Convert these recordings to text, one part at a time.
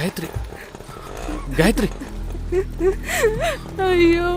గాయత్రి గాయత్రి అయ్యో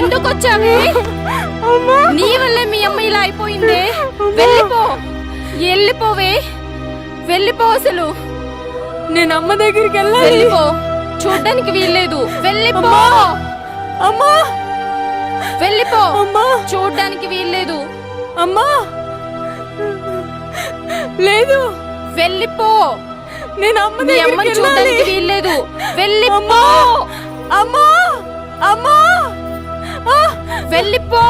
ఎందుకు వచ్చావే? నీ వల్లే మీ అమ్మ ఇలా అయిపోయిందే. వెళ్ళిపో, వెళ్ళిపోవే, వెళ్ళిపో. అసలు నేను అమ్మ దగ్గరికి వెళ్ళాలి. వెళ్ళిపో, చూడ్డానికి వీల్లేదు. వెళ్ళిపో అమ్మా, వెళ్ళిపో. అమ్మా, చూడ్డానికి వీల్లేదు. అమ్మా లేదు, వెళ్ళిపో. నేను అమ్మ మీ అమ్మని చూడ్డానికి వీల్లేదు. వెళ్ళిపో అమ్మా, అమ్మా, వెళ్ళిపో.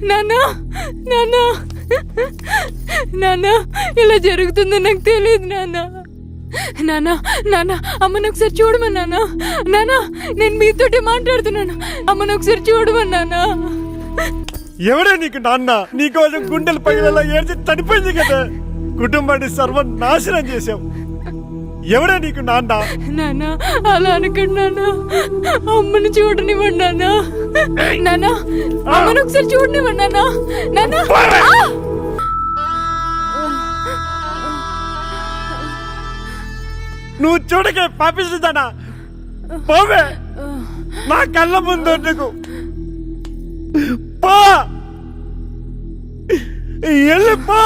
నాన్నా, నాన్నా, నాన్నా, ఇలా జరుగుతుందో నాకు తెలియదు నాన్నా. నానా, నానా, అమ్మను ఒకసారి చూడమని నానా. నానా, నేను మీతోటి మాట్లాడుతున్నాను. అమ్మను ఒకసారి చూడమని నానా. ఎవడే నీకు నాన్న? నీకోసం గుండెలు పగిలేలా ఏడ్చి చనిపోయింది కదా. కుటుంబాన్ని సర్వనాశనం చేశావు. ఎవడే నీకు నాన్న? నానా, అలా అనకండి నానా. అమ్మను చూడనివ్వండి నానా. నానా, అమ్మను ఒకసారి చూడనివ్వండి నానా. నానా, నువ్వు చూడకే పాపిస్తుందానా? పోవే, నా కళ్ళ ముందు నీకు పో, వెళ్ళిపో.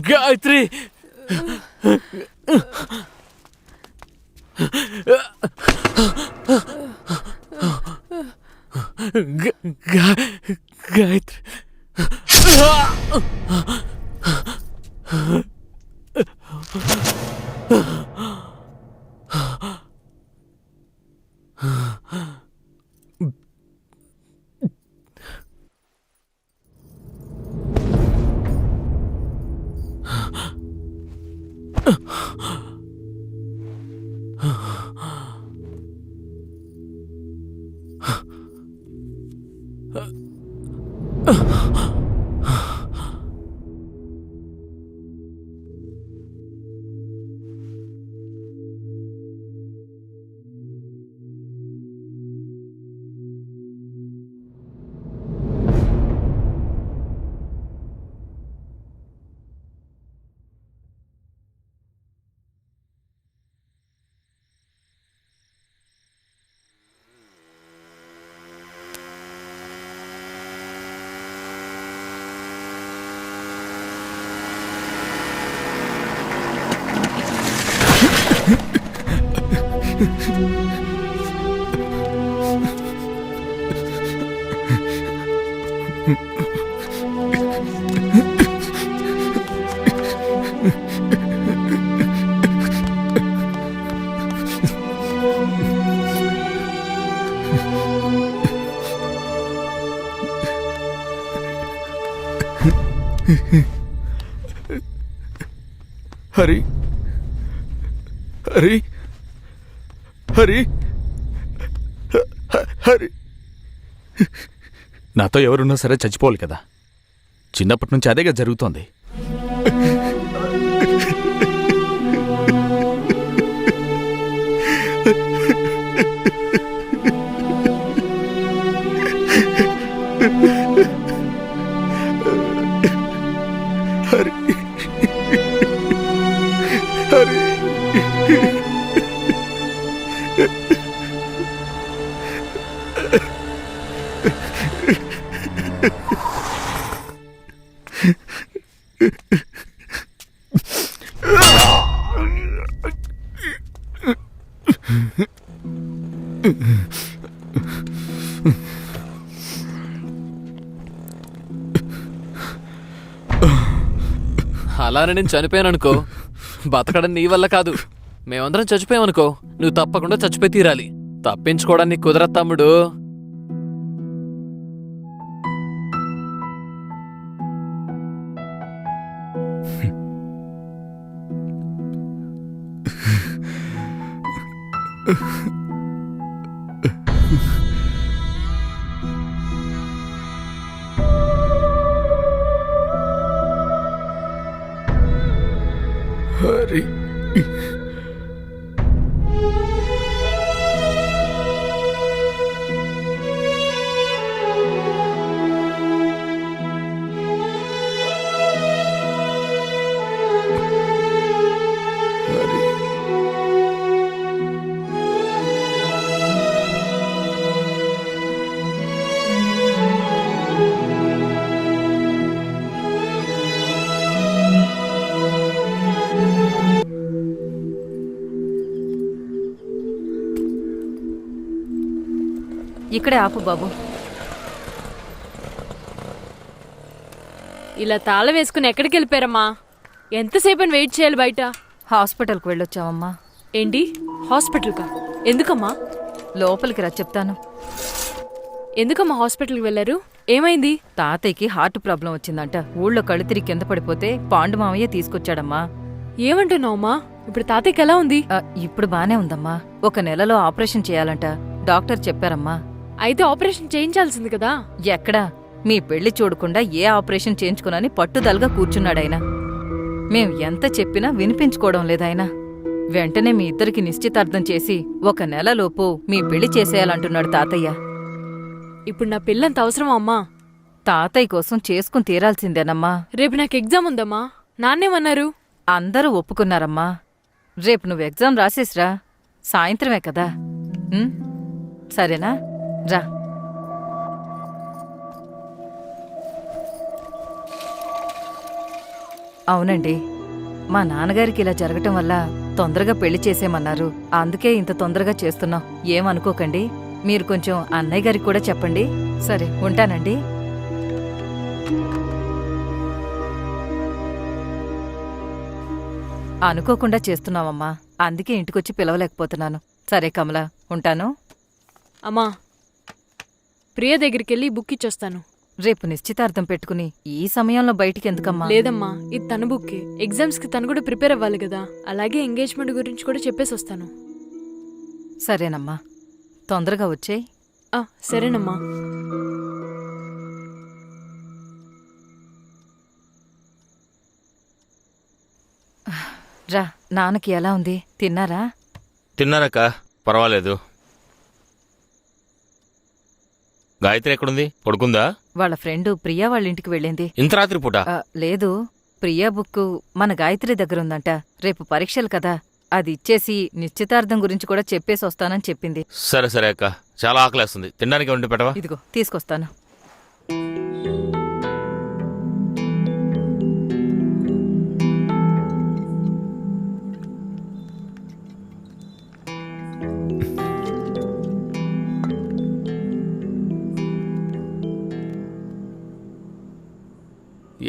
గాయత్రి, గాయత్రి, హరి హరి హరి హరి నాతో ఎవరున్నా సరే చచ్చిపోవాలి కదా. చిన్నప్పటి నుంచి అదేగా జరుగుతోంది. హరి హరి అలానే నేను చనిపోయాననుకో, బతకడం నీ వల్ల కాదు, మేమందరం చచ్చిపోయామనుకో, నువ్వు తప్పకుండా చచ్చిపోయి తీరాలి. తప్పించుకోవడానికి కుదరదు తమ్ముడు. హరి ఇక్కడే ఆపు బాబు. ఇలా తాళం వేసుకుని ఎక్కడికి వెళ్ళిపోయారమ్మా? ఎంతసేపు అని వెయిట్ చేయాలి బయట? హాస్పిటల్కి వెళ్ళొచ్చావమ్మా. ఏంటి హాస్పిటల్కా? ఎందుకమ్మా? లోపలికి రా చెప్తాను. ఎందుకమ్మా హాస్పిటల్కి వెళ్ళారు? ఏమైంది? తాతయ్యకి హార్ట్ ప్రాబ్లం వచ్చిందంట. ఊళ్ళో కళ్ళు తిరిగి కింద పడిపోతే పాండు మామయ్య తీసుకొచ్చాడమ్మా. ఏమంటున్నావమ్మా? ఇప్పుడు తాతయ్యకి ఎలా ఉంది? ఇప్పుడు బానే ఉందమ్మా. 1 నెలలో ఆపరేషన్ చేయాలంట డాక్టర్ చెప్పారమ్మా. అయితే ఆపరేషన్ చేయించాల్సింది కదా. ఎక్కడా, మీ పెళ్లి చూడకుండా ఏ ఆపరేషన్ చేయించుకునని పట్టుదలగా కూర్చున్నాడాయన. మేం ఎంత చెప్పినా వినిపించుకోవడం లేదాయన. వెంటనే మీ ఇద్దరికి నిశ్చితార్థం చేసి 1 నెలలోపు మీ పెళ్లి చేసేయాలంటున్నాడు తాతయ్య. ఇప్పుడు నా పిల్లంత అవసరమా అమ్మా? తాతయ్య కోసం చేసుకుని తీరాల్సిందేనమ్మా. రేపు నాకు ఎగ్జామ్ ఉందమ్మా. నాన్నేమన్నారు? అందరూ ఒప్పుకున్నారమ్మా. రేపు నువ్వు ఎగ్జామ్ రాసేసిరా. సాయంత్రమే కదా. సరేనా? రా. అవునండి, మా నాన్నగారికి ఇలా జరగటం వల్ల తొందరగా పెళ్లి చేసేమన్నారు. అందుకే ఇంత తొందరగా చేస్తున్నాం. ఏమనుకోకండి. మీరు కొంచెం అన్నయ్య గారికి కూడా చెప్పండి. సరే, ఉంటానండి. అనుకోకుండా చేస్తున్నామమ్మా. అందుకే ఇంటికొచ్చి పిలవలేకపోతున్నాను. సరే కమల, ఉంటాను. అమ్మా, ప్రియ దగ్గరికి వెళ్ళి బుక్ ఇచ్చొస్తాను. రేపు నిశ్చితార్థం పెట్టుకుని ఈ సమయంలో బయటికి ఎందుకమ్మా? లేదమ్మా, ఇది తన బుక్కే. ఎగ్జామ్స్ కి తను కూడా ప్రిపేర్ అవ్వాలి కదా. అలాగే ఎంగేజ్మెంట్ గురించి కూడా చెప్పేసి వస్తాను. సరేనమ్మా, తొందరగా వచ్చేయ్. సరేనమ్మా. రా, నాన్నకి ఎలా ఉంది? తిన్నారా? తిన్నారక్క, పర్వాలేదు. గాయత్రి ఎక్కడుంది? పడుకుందా? వాళ్ళ ఫ్రెండ్ ప్రియా వాళ్ళ ఇంటికి వెళ్ళింది. ఇంత రాత్రి పూట? లేదు, ప్రియా బుక్ మన గాయత్రి దగ్గరుందంట. రేపు పరీక్షలు కదా, అది ఇచ్చేసి నిశ్చితార్థం గురించి కూడా చెప్పేసి వస్తానని చెప్పింది. సరే సరే అక్క, చాలా ఆకలేస్తుంది. తినడానికి వండి పెట్టవా? ఇదిగో తీసుకొస్తాను.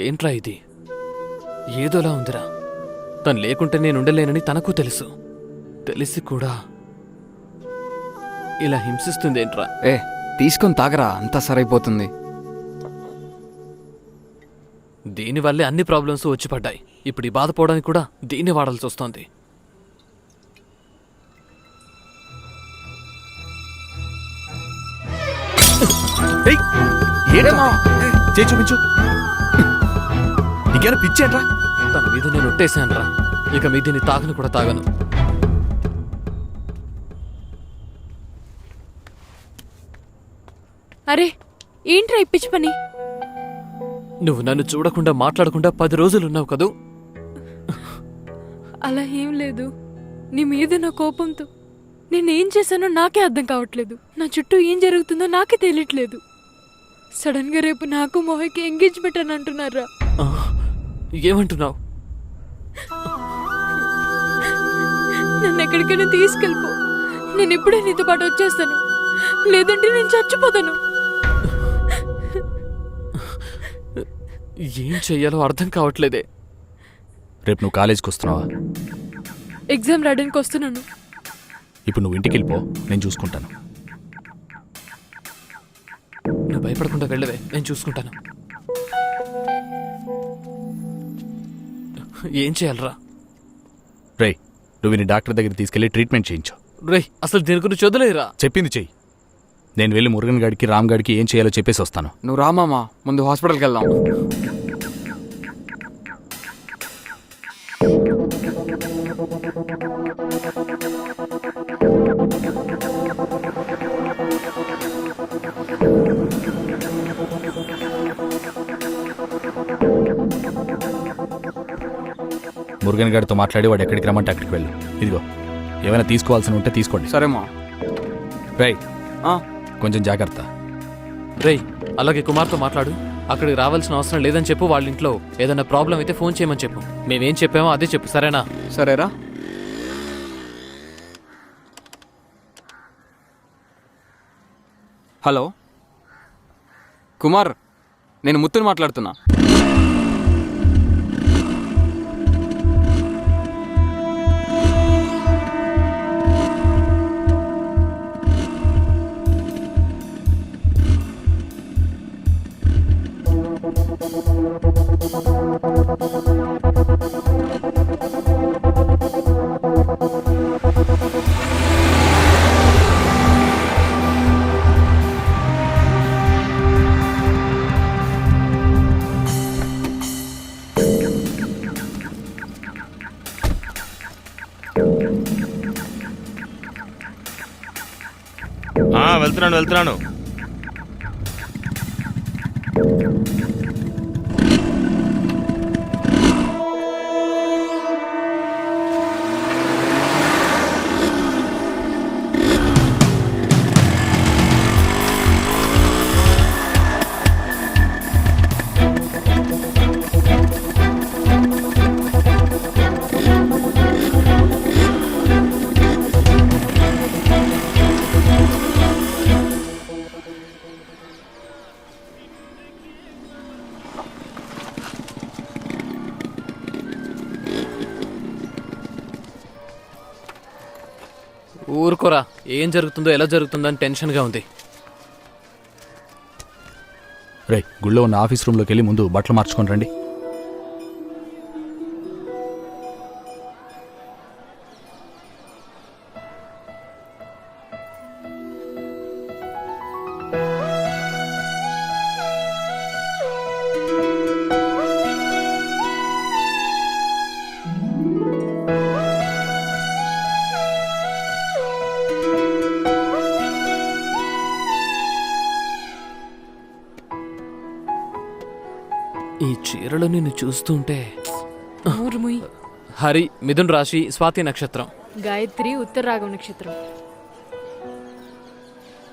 ఏంట్రా ఇది? ఏదోలా ఉందిరా. తను లేకుంటే నేను ఉండలేనని తనకు తెలుసు. తెలిసి కూడా ఇలా హింసిస్తుందేంట్రా? తీసుకొని తాగరా, అంతా సరైపోతుంది. దీనివల్లే అన్ని ప్రాబ్లమ్స్ వచ్చి పడ్డాయి. ఇప్పుడు ఈ బాధపోవడానికి కూడా దీన్ని వాడాల్సి వస్తోంది. ఏయ్, ఏంటమ్మా? చేయి చూపించు. నీకేనా పిచ్చేంట్రా? తన మీద నేను ఒట్టేశానురా. ఇక మీ దీన్ని తాగను కూడా తాగను. అరే ఏంట్రా ఇప్పించి పని? నువ్వు నన్ను చూడకుండా మాట్లాడకుండా 10 రోజులున్నావు కదూ. అలా ఏం లేదు. నీ మీద నా కోపంతో నేనేం చేశానో నాకే అర్థం కావట్లేదు. నా చుట్టూ ఏం జరుగుతుందో నాకే తెలియట్లేదు. సడన్ గా రేపు నాకు మోహకి ఎంగేజ్మెంట్ అని అంటున్నారా? ఏమంటున్నావు? నన్ను ఎక్కడికైనా తీసుకెళ్ళిపో. నేను ఇప్పుడే నీతో పాటు వచ్చేస్తాను. లేదంటే నేను చచ్చిపోతాను. ఏం చెయ్యాలో అర్థం కావట్లేదే. రేపు నువ్వు కాలేజీకి వస్తున్నావా? ఎగ్జామ్ రాయడానికి వస్తున్నాను. ఇప్పుడు నువ్వు ఇంటికి వెళ్ళిపో, నేను చూసుకుంటాను. నువ్వు భయపడకుండా వెళ్ళవే, నేను చూసుకుంటాను. ఏం చేయాలరా? రేయ్, నువ్వు నీ డాక్టర్ దగ్గర తీసుకెళ్లి ట్రీట్మెంట్ చేయించు. రేయ్, అసలు దీని గురించి వదిలేరా. చెప్పింది చెయ్యి. నేను వెళ్ళి మురుగన్ గాడికి రామ్ గాడికి ఏం చేయాలో చెప్పేసి వస్తాను. నువ్వు రామామా, ముందు హాస్పిటల్కి వెళ్దాం. మురుగన్ గాడితో మాట్లాడి వాడు ఎక్కడికి రమ్మంటే అక్కడికి వెళ్ళు. ఇదిగో, ఏమైనా తీసుకోవాల్సి ఉంటే తీసుకోండి. సరేమా. రేయ్, కొంచెం జాగ్రత్త. రేయ్, అలాగే కుమార్తో మాట్లాడు. అక్కడికి రావాల్సిన అవసరం లేదని చెప్పు. వాళ్ళ ఇంట్లో ఏదైనా ప్రాబ్లం అయితే ఫోన్ చేయమని చెప్పు. మేమేం చెప్పామో అదే చెప్పు, సరేనా? సరేరా. హలో కుమార్, నేను ముత్తుని మాట్లాడుతున్నా. వెళ్తున్నాను. ఊరుకోరా. ఏం జరుగుతుందో ఎలా జరుగుతుందో అని టెన్షన్గా ఉంది. రేయ్, గుళ్ళో ఉన్న ఆఫీస్ రూమ్లోకి వెళ్ళి ముందు బట్టలు మార్చుకొని రండి. ఈ చీరలో నిన్ను చూస్తుంటే ఊరుముయ్. హరి మిథున్ రాశి, స్వాతి నక్షత్రం. గాయత్రి ఉత్తరాగం నక్షత్రం.